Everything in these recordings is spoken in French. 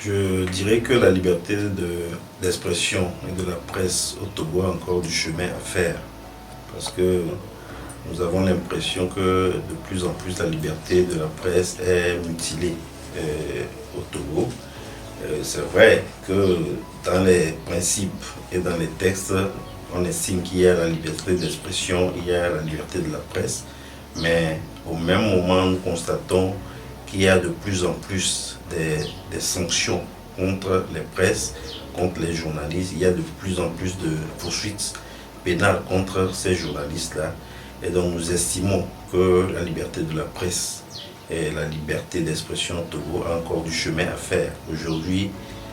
Je dirais que la liberté d'expression et de la presse au Togo a encore du chemin à faire parce que nous avons l'impression que de plus en plus la liberté de la presse est mutilée au Togo. C'est vrai que dans les principes et dans les textes, on estime qu'il y a la liberté d'expression, il y a la liberté de la presse, mais au même moment, nous constatons qu'il y a de plus en plus des sanctions contre les presses, contre les journalistes. Il y a de plus en plus de poursuites pénales contre ces journalistes-là. Et donc nous estimons que la liberté de la presse et la liberté d'expression au Togo a encore du chemin à faire. Aujourd'hui,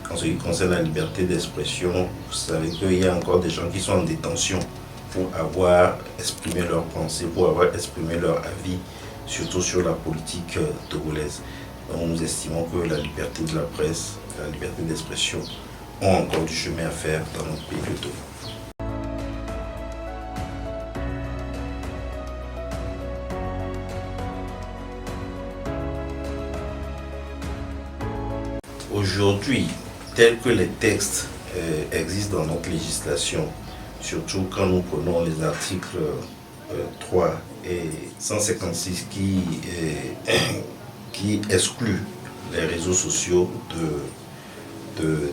en ce qui concerne la liberté d'expression, vous savez qu'il y a encore des gens qui sont en détention pour avoir exprimé leurs pensées, pour avoir exprimé leur avis, surtout sur la politique togolaise. Donc nous estimons que la liberté de la presse, la liberté d'expression ont encore du chemin à faire dans notre pays, le Togo. Aujourd'hui, tels que les textes existent dans notre législation, surtout quand nous prenons les articles 3 et 156 qui excluent les réseaux sociaux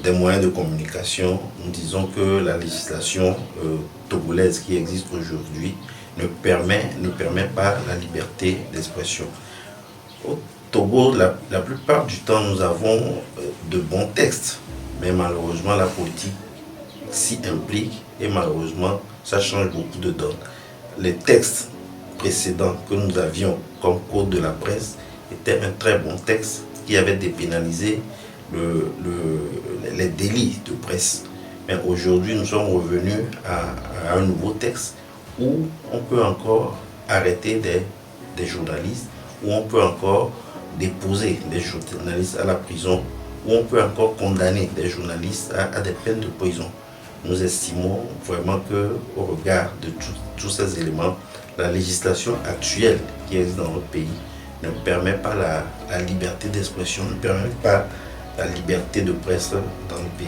des moyens de communication, nous disons que la législation togolaise qui existe aujourd'hui ne permet pas la liberté d'expression. Au Togo, la plupart du temps, nous avons de bons textes, mais malheureusement, la politique s'y implique et malheureusement, ça change beaucoup de donne. Les textes précédents que nous avions comme code de la presse étaient un très bon texte qui avait dépénalisé les délits de presse. Mais aujourd'hui, nous sommes revenus à un nouveau texte où on peut encore arrêter des journalistes, où on peut encore déposer des journalistes à la prison, où on peut encore condamner des journalistes à des peines de prison. Nous estimons vraiment qu'au regard de tous ces éléments, la législation actuelle qui existe dans notre pays ne permet pas la liberté d'expression, ne permet pas la liberté de presse dans le pays.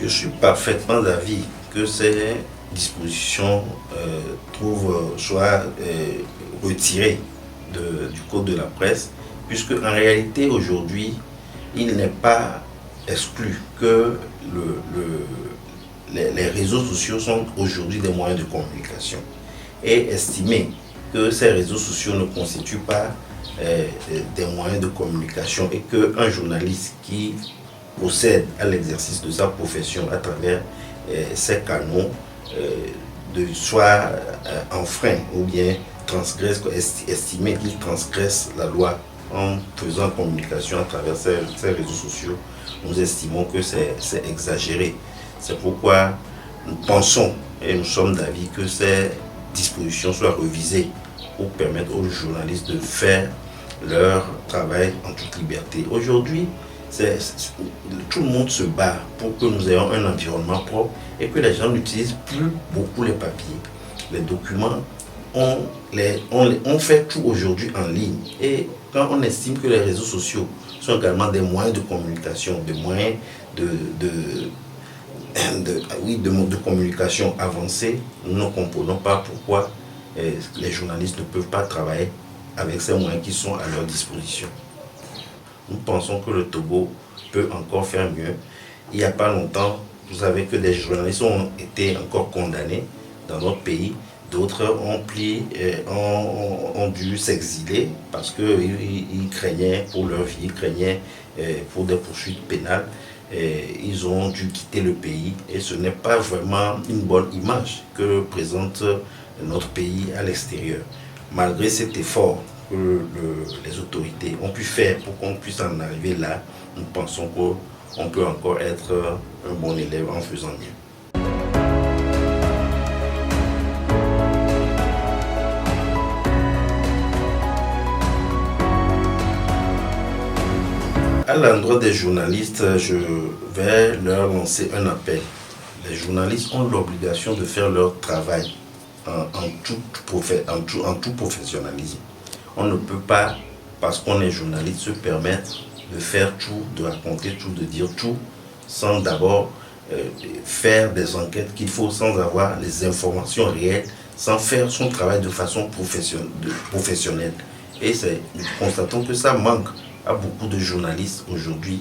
Je suis parfaitement d'avis que ces dispositions soient retirées du code de la presse, puisque en réalité aujourd'hui, il n'est pas exclu que les réseaux sociaux sont aujourd'hui des moyens de communication. Et estimer que ces réseaux sociaux ne constituent pas des moyens de communication et qu'un journaliste qui procède à l'exercice de sa profession à travers ces canaux soit enfreint ou bien estimer qu'il transgresse la loi en faisant communication à travers ces réseaux sociaux, nous estimons que c'est exagéré. C'est pourquoi nous pensons et nous sommes d'avis que ces dispositions soient révisées pour permettre aux journalistes de faire leur travail en toute liberté. Aujourd'hui, tout le monde se bat pour que nous ayons un environnement propre et que les gens n'utilisent plus beaucoup les papiers. Les documents, on fait tout aujourd'hui en ligne. Et quand on estime que les réseaux sociaux sont également des moyens de communication, des moyens de communication avancés, nous ne comprenons pas pourquoi les journalistes ne peuvent pas travailler avec ces moyens qui sont à leur disposition. Nous pensons que le Togo peut encore faire mieux. Il n'y a pas longtemps, vous savez que des journalistes ont été encore condamnés dans notre pays. D'autres ont dû s'exiler parce qu'ils craignaient pour leur vie, ils craignaient pour des poursuites pénales. Ils ont dû quitter le pays et ce n'est pas vraiment une bonne image que présente notre pays à l'extérieur. Malgré cet effort que les autorités ont pu faire pour qu'on puisse en arriver là, nous pensons qu'on peut encore être un bon élève en faisant mieux. À l'endroit des journalistes, je vais leur lancer un appel. les journalistes ont l'obligation de faire leur travail en tout professionnalisme. On ne peut pas, parce qu'on est journaliste, se permettre de faire tout, de raconter tout, de dire tout, sans d'abord faire des enquêtes qu'il faut, sans avoir les informations réelles, sans faire son travail de façon professionnelle. Et nous constatons que ça manque à beaucoup de journalistes aujourd'hui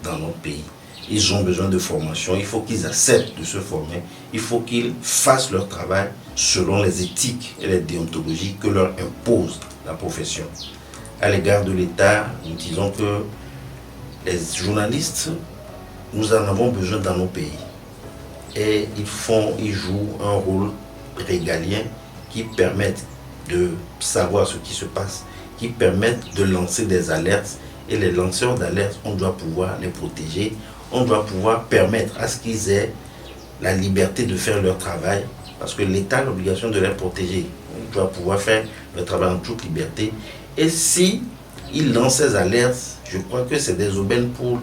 dans notre pays. Ils ont besoin de formation, il faut qu'ils acceptent de se former, il faut qu'ils fassent leur travail selon les éthiques et les déontologies que leur impose la profession. À l'égard de l'État, nous disons que les journalistes, nous en avons besoin dans nos pays. Et ils jouent un rôle régalien qui permettent de savoir ce qui se passe, qui permettent de lancer des alertes. Et les lanceurs d'alerte, on doit pouvoir les protéger, on doit pouvoir permettre à ce qu'ils aient la liberté de faire leur travail, parce que l'État a l'obligation de les protéger. On doit pouvoir faire leur travail en toute liberté. Et si ils lancent ces alertes, je crois que c'est des aubaines pour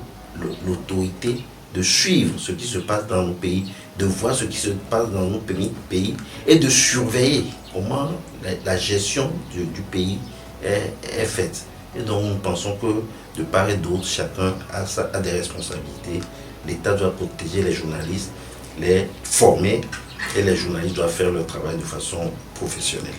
l'autorité de suivre ce qui se passe dans nos pays, de voir ce qui se passe dans nos pays et de surveiller comment la gestion du pays est faite. Et donc nous pensons que de part et d'autre, chacun a des responsabilités. L'État doit protéger les journalistes, les former, et les journalistes doivent faire leur travail de façon professionnelle.